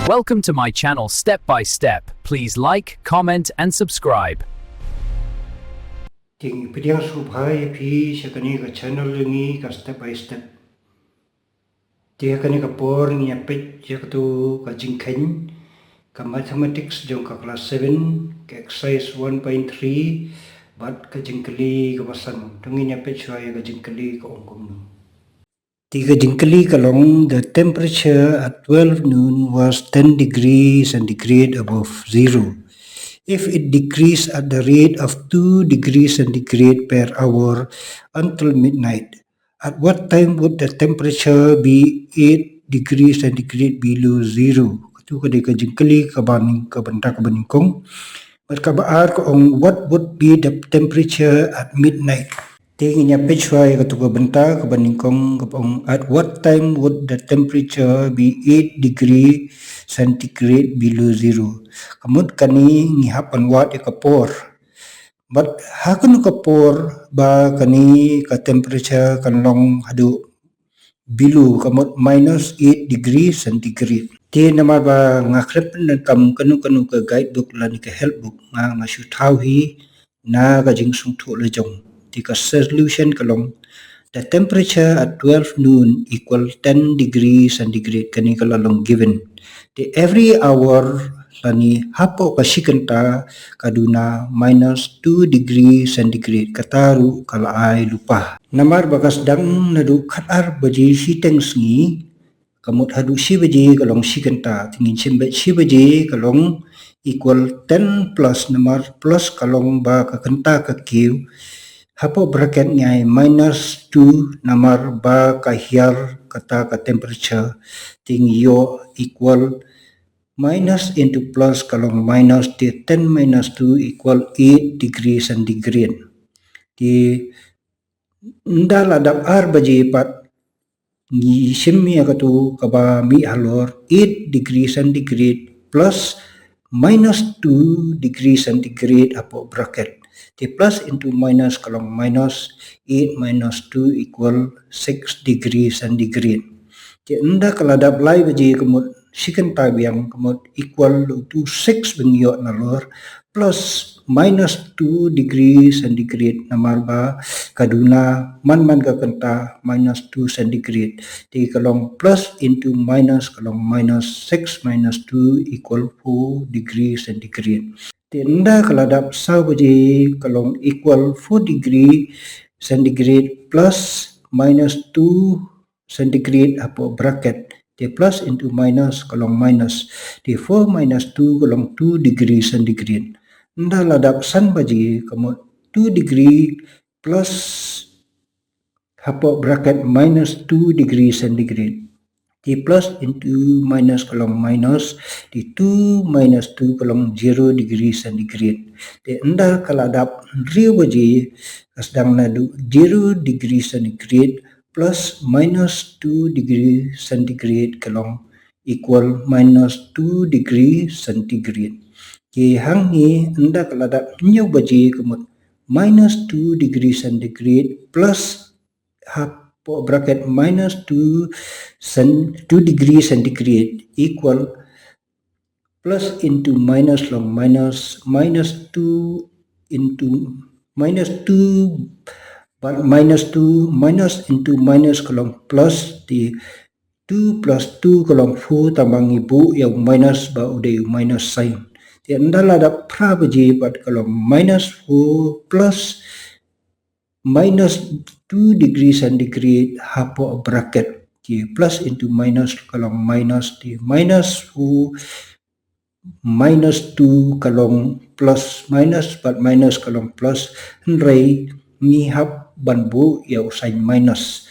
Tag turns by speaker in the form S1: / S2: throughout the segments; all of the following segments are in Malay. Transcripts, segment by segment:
S1: Welcome to my channel step by step. Please like, comment and subscribe.
S2: Ting pidang subhai pi sakani ka channel ngi ka step by step. Dia kani ka por ngi apit jakatu ka jingkhen ka mathematics jong ka class 7 ka exercise 1.3 bat ka jingkali ka pasan tungi apit chwai ka jingkali ka ongkom. Tiga jingkali kalong the temperature at 12 noon was 10 degrees centigrade above zero. If it decreased at the rate of 2 degrees centigrade per hour until midnight, at what time would the temperature be 8 degrees centigrade below zero? Itu kada ka jingkali ka baning ka banta ka baningkong. But kabaar ko on what would be the temperature at midnight? Tingnya pechwai ka tu ka banta ka baningkong kapong at what time would the temperature be 8 degree centigrade below zero? Kamut kani ngihapan wat kapor. But hakun kapor ba kani ka temperature kanlong hadu below kamut minus 8 degree centigrade. Ti nama ba ngakrep na kam kanu ka guidebook lani ka helpbook nga masu tauhi na ka jingsung tu lejong. Ti ka solution kalong the temperature at 12 noon equal 10 degrees centigrade kani kalalong given. The every hour lani hapo kasikanta kaduna minus 2 degrees centigrade kataru kalaay lupa. Namar bakas dang nadu katar baji siteng sngi kamut hadu si baji kalong sikanta tingin simbet si baji kalong equal 10 plus namar plus kalong ba kakanta kakiu hapo bracket niya minus 2 namar ba kahyar kata ka temperature ting yo equal minus into plus kalong minus di 10 minus 2 equal 8 degrees centigrade. Di ndala dap ar baji pat ni simmi akatu kaba mi halor 8 degrees centigrade plus minus 2 degrees centigrade apo bracket. The plus into minus kalong minus 8 minus 2 equal 6 degrees centigrade. Di anda kaladap lai baji kemut second time yang kemut equal to 6 bengyo nalor plus minus 2 degrees centigrade namar ba kaduna man ka kenta minus 2 centigrade. Di kalong plus into minus kalong minus 6 minus 2 equal 4 degrees centigrade. Tenda kaladap sa baji kalong equal 4 degree centigrade plus minus 2 centigrade apo bracket di plus into minus kalong minus di 4 minus 2 kalong 2 degree centigrade. Nda ladap san baji kamu 2 degree plus apo bracket minus 2 degree centigrade. Di plus into minus kalong minus di 2 minus 2 kalong 0 degree centigrade. Di anda kaladap riu baji kasdang nadu 0 degree centigrade plus minus 2 degree centigrade kalong equal minus 2 degree centigrade. Ki hangi anda kaladap nyaw baji kumut minus 2 degree centigrade plus bracket minus 2 degree centigrade equal plus into minus long minus 2 into minus 2 but minus 2 minus into minus kalong plus di 2 plus 2 kalong 4 tambang ibu yang minus ba udah minus sign. Di anda ladap pra baji pat kalong minus 4 plus minus 2 degree centigrade hapo bracket di plus into minus kalong minus di minus 4 minus 2 kalong plus minus but minus kalong plus henry ni hap banbu ya sign minus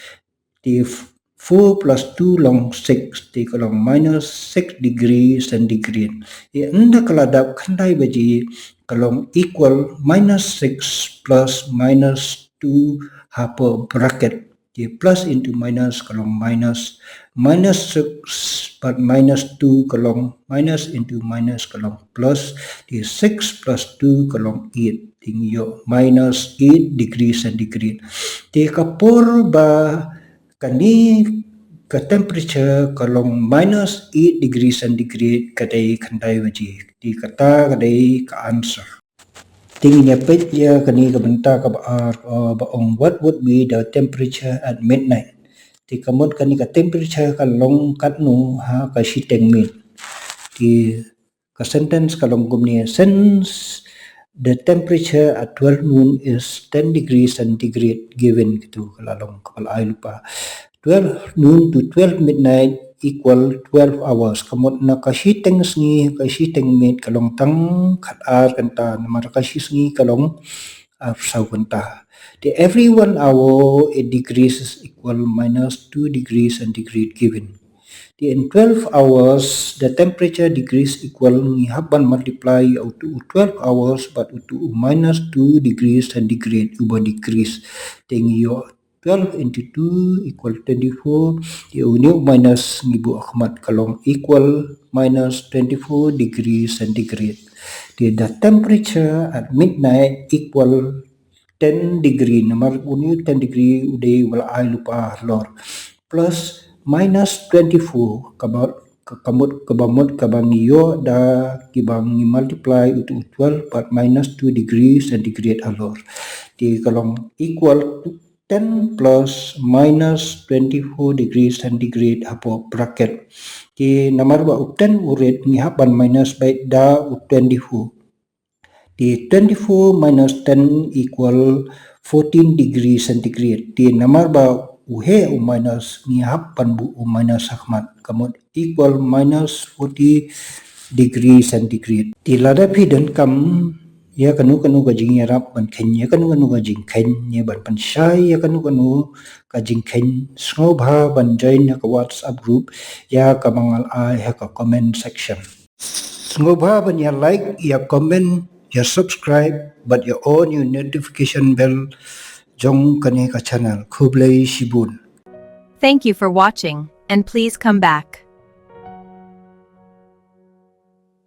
S2: di 4 plus 2 long 6 di kalong minus 6 degree centigrade. Di anda kaladap kandai baji kalong equal minus 6 plus minus 2 hapo bracket di plus into minus kalong minus 6 but minus 2 kalong minus into minus kalong plus di 6 plus 2 kalong 8 tingyo minus 8 degree centigrade. Di kapur ba kani ka temperature kalong minus 8 degrees centigrade kadai kandai waji di kata kadai ka answer. Tingnya pet ya kani ka benta ka baong what would be the temperature at midnight. Ti kamot kani ka temperature kalong katnu ha ka shiteng min. Ti ka sentence kalong gumni since the temperature at 12 noon is 10 degrees centigrade given gitu kalalong kapal ay lupa. 12 noon to 12 midnight equal 12 hours. Kamot na kasiteng sngi kasiteng mit kalong tang khatar kanta namar kasisngi kalong saw kanta. The every 1 hour it decreases equal minus 2 degrees centigrade given. In 12 hours, the temperature decrease equal ni haban multiply to 12 hours but to minus 2 degrees centigrade over decrease. Then your 12 into 2 equal 24. You new minus ngibu akhmat kalong equal minus 24 degrees centigrade. The temperature at midnight equal 10 degree namar uni 10 degree uday wala ay lupa lor plus minus 24 kamut kabamut kabangiyo da kibang multiply itu 12 but minus 2 degree centigrade alor di kalong equal to 10 plus minus 24 degree centigrade hapo bracket di namar ba 10 urit ngihapan minus by da 24 di 24 minus 10 equal 14 degree centigrade. Di namar ba uhe minus ngihapan bu minus hakmat kamot equal minus 40 degree centigrade. Di lada pi dan kam ya kanu gajing yarap ban ken ya kanu gajing ken ya ban pansai ya kanu gajing ken sngo bha ban join ya ka WhatsApp group ya ka mangal ai ha ka comment section. Sngo bha ban ya like ya comment ya subscribe but ya on your notification bell jong kane ka channel Kublai Shibun.
S3: Thank you for watching, and please come back.